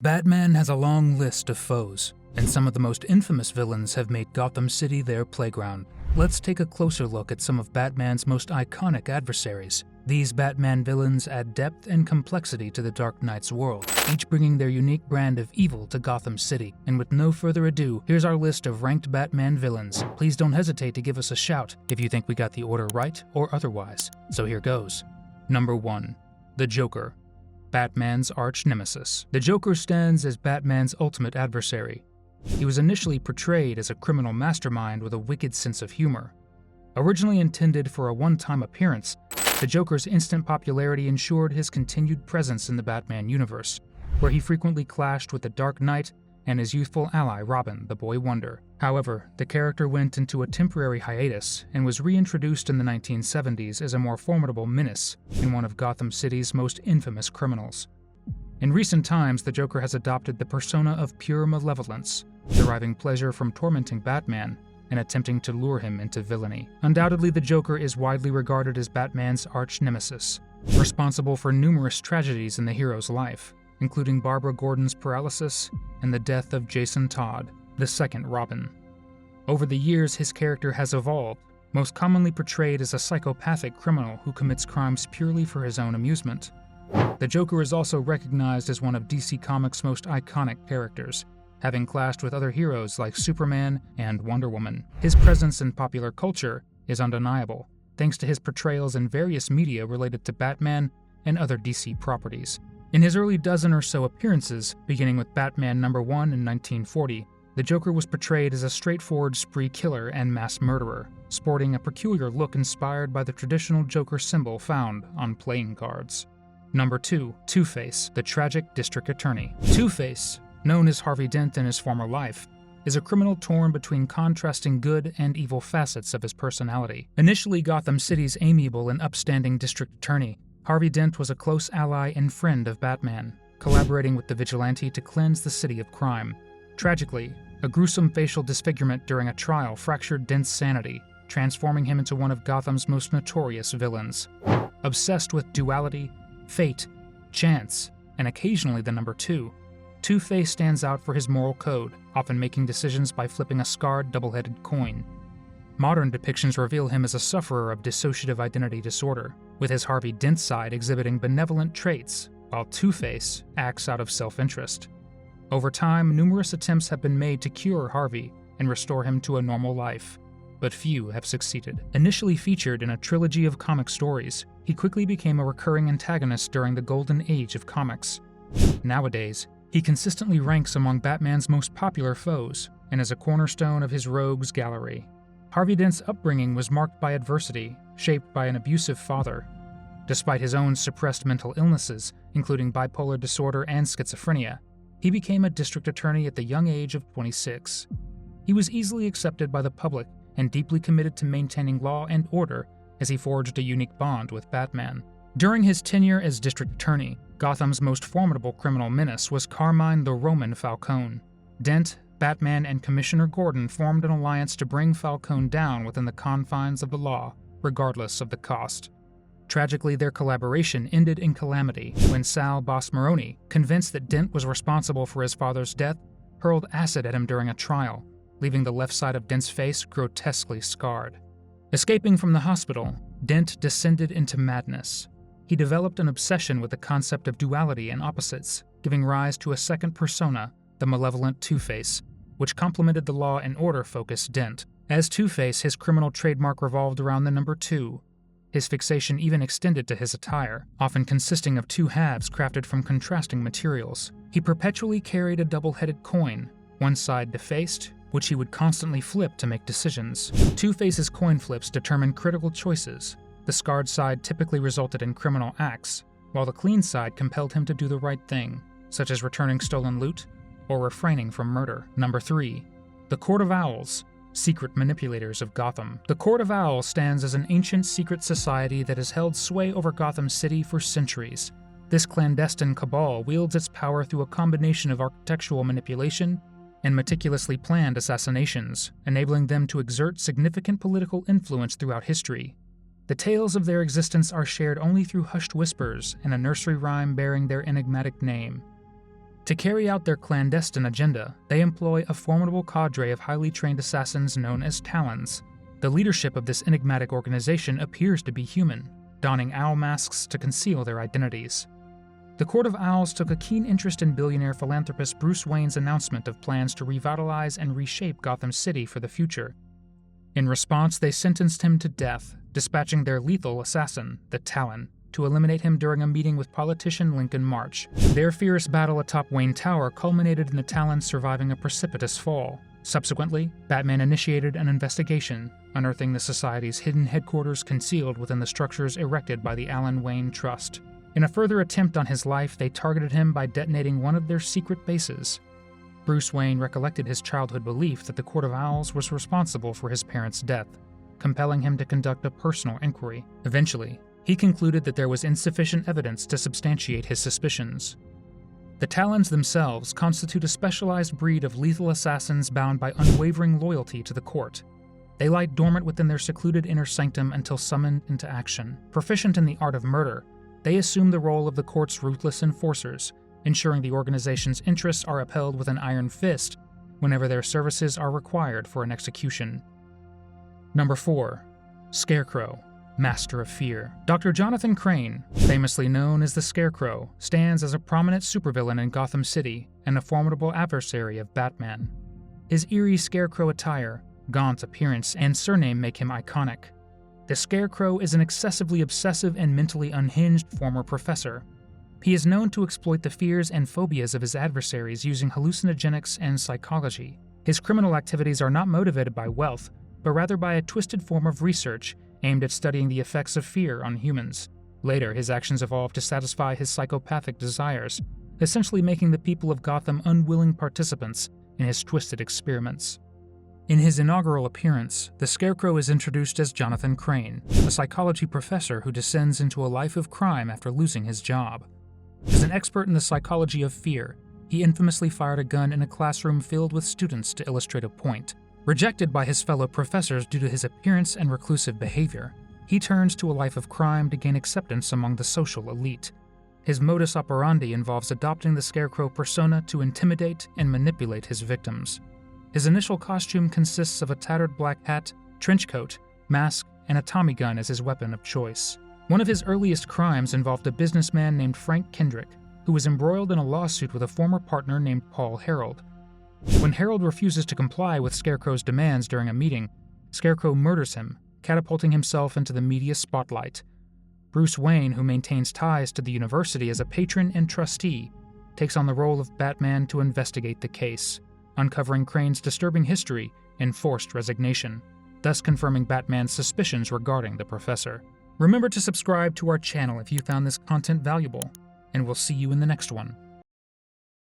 Batman has a long list of foes, and some of the most infamous villains have made Gotham City their playground. Let's take a closer look at some of Batman's most iconic adversaries. These Batman villains add depth and complexity to the Dark Knight's world, each bringing their unique brand of evil to Gotham City. And with no further ado, here's our list of ranked Batman villains. Please don't hesitate to give us a shout if you think we got the order right or otherwise. So here goes. Number 1. The Joker, Batman's arch-nemesis. The Joker stands as Batman's ultimate adversary. He was initially portrayed as a criminal mastermind with a wicked sense of humor. Originally intended for a one-time appearance, the Joker's instant popularity ensured his continued presence in the Batman universe, where he frequently clashed with the Dark Knight and his youthful ally Robin, the Boy Wonder. However, the character went into a temporary hiatus and was reintroduced in the 1970s as a more formidable menace and one of Gotham City's most infamous criminals. In recent times, the Joker has adopted the persona of pure malevolence, deriving pleasure from tormenting Batman and attempting to lure him into villainy. Undoubtedly, the Joker is widely regarded as Batman's arch-nemesis, responsible for numerous tragedies in the hero's life, including Barbara Gordon's paralysis and the death of Jason Todd, the second Robin. Over the years, his character has evolved, most commonly portrayed as a psychopathic criminal who commits crimes purely for his own amusement. The Joker is also recognized as one of DC Comics' most iconic characters, having clashed with other heroes like Superman and Wonder Woman. His presence in popular culture is undeniable, thanks to his portrayals in various media related to Batman and other DC properties. In his early dozen or so appearances, beginning with Batman #1 in 1940, the Joker was portrayed as a straightforward spree killer and mass murderer, sporting a peculiar look inspired by the traditional Joker symbol found on playing cards. Number 2. Two-Face, the tragic district attorney. Two-Face, known as Harvey Dent in his former life, is a criminal torn between contrasting good and evil facets of his personality. Initially Gotham City's amiable and upstanding district attorney, Harvey Dent was a close ally and friend of Batman, collaborating with the vigilante to cleanse the city of crime. Tragically, a gruesome facial disfigurement during a trial fractured Dent's sanity, transforming him into one of Gotham's most notorious villains. Obsessed with duality, fate, chance, and occasionally the number 2, Two-Face stands out for his moral code, often making decisions by flipping a scarred double-headed coin. Modern depictions reveal him as a sufferer of dissociative identity disorder, with his Harvey Dent side exhibiting benevolent traits, while Two-Face acts out of self-interest. Over time, numerous attempts have been made to cure Harvey and restore him to a normal life, but few have succeeded. Initially featured in a trilogy of comic stories, he quickly became a recurring antagonist during the golden age of comics. Nowadays, he consistently ranks among Batman's most popular foes and is a cornerstone of his rogues gallery. Harvey Dent's upbringing was marked by adversity, shaped by an abusive father. Despite his own suppressed mental illnesses, including bipolar disorder and schizophrenia, he became a district attorney at the young age of 26. He was easily accepted by the public and deeply committed to maintaining law and order as he forged a unique bond with Batman. During his tenure as district attorney, Gotham's most formidable criminal menace was Carmine the Roman Falcone. Dent, Batman, and Commissioner Gordon formed an alliance to bring Falcone down within the confines of the law, regardless of the cost. Tragically, their collaboration ended in calamity when Sal Bosmeroni, convinced that Dent was responsible for his father's death, hurled acid at him during a trial, leaving the left side of Dent's face grotesquely scarred. Escaping from the hospital, Dent descended into madness. He developed an obsession with the concept of duality and opposites, giving rise to a second persona, the malevolent Two-Face, which complemented the law and order-focused Dent. As Two-Face, his criminal trademark revolved around the number 2. His fixation even extended to his attire, often consisting of 2 halves crafted from contrasting materials. He perpetually carried a double-headed coin, one side defaced, which he would constantly flip to make decisions. Two-Face's coin flips determined critical choices. The scarred side typically resulted in criminal acts, while the clean side compelled him to do the right thing, such as returning stolen loot or refraining from murder. Number 3. The Court of Owls, secret manipulators of Gotham. The Court of Owls stands as an ancient secret society that has held sway over Gotham City for centuries. This clandestine cabal wields its power through a combination of architectural manipulation and meticulously planned assassinations, enabling them to exert significant political influence throughout history. The tales of their existence are shared only through hushed whispers and a nursery rhyme bearing their enigmatic name. To carry out their clandestine agenda, they employ a formidable cadre of highly trained assassins known as Talons. The leadership of this enigmatic organization appears to be human, donning owl masks to conceal their identities. The Court of Owls took a keen interest in billionaire philanthropist Bruce Wayne's announcement of plans to revitalize and reshape Gotham City for the future. In response, they sentenced him to death, dispatching their lethal assassin, the Talon, to eliminate him during a meeting with politician Lincoln March. Their fierce battle atop Wayne Tower culminated in the Talon surviving a precipitous fall. Subsequently, Batman initiated an investigation, unearthing the Society's hidden headquarters concealed within the structures erected by the Alan Wayne Trust. In a further attempt on his life, they targeted him by detonating one of their secret bases. Bruce Wayne recollected his childhood belief that the Court of Owls was responsible for his parents' death, compelling him to conduct a personal inquiry. Eventually, he concluded that there was insufficient evidence to substantiate his suspicions. The Talons themselves constitute a specialized breed of lethal assassins bound by unwavering loyalty to the court. They lie dormant within their secluded inner sanctum until summoned into action. Proficient in the art of murder, they assume the role of the court's ruthless enforcers, ensuring the organization's interests are upheld with an iron fist whenever their services are required for an execution. Number 4. Scarecrow, Master of Fear. Dr. Jonathan Crane, famously known as the Scarecrow, stands as a prominent supervillain in Gotham City and a formidable adversary of Batman. His eerie scarecrow attire, gaunt appearance, and surname make him iconic. The Scarecrow is an excessively obsessive and mentally unhinged former professor. He is known to exploit the fears and phobias of his adversaries using hallucinogenics and psychology. His criminal activities are not motivated by wealth, but rather by a twisted form of research aimed at studying the effects of fear on humans. Later, his actions evolve to satisfy his psychopathic desires, essentially making the people of Gotham unwilling participants in his twisted experiments. In his inaugural appearance, the Scarecrow is introduced as Jonathan Crane, a psychology professor who descends into a life of crime after losing his job. As an expert in the psychology of fear, he infamously fired a gun in a classroom filled with students to illustrate a point. Rejected by his fellow professors due to his appearance and reclusive behavior, he turns to a life of crime to gain acceptance among the social elite. His modus operandi involves adopting the Scarecrow persona to intimidate and manipulate his victims. His initial costume consists of a tattered black hat, trench coat, mask, and a Tommy gun as his weapon of choice. One of his earliest crimes involved a businessman named Frank Kendrick, who was embroiled in a lawsuit with a former partner named Paul Harold. When Harold refuses to comply with Scarecrow's demands during a meeting, Scarecrow murders him, catapulting himself into the media spotlight. Bruce Wayne, who maintains ties to the university as a patron and trustee, takes on the role of Batman to investigate the case, uncovering Crane's disturbing history and forced resignation, thus confirming Batman's suspicions regarding the professor. Remember to subscribe to our channel if you found this content valuable, and we'll see you in the next one.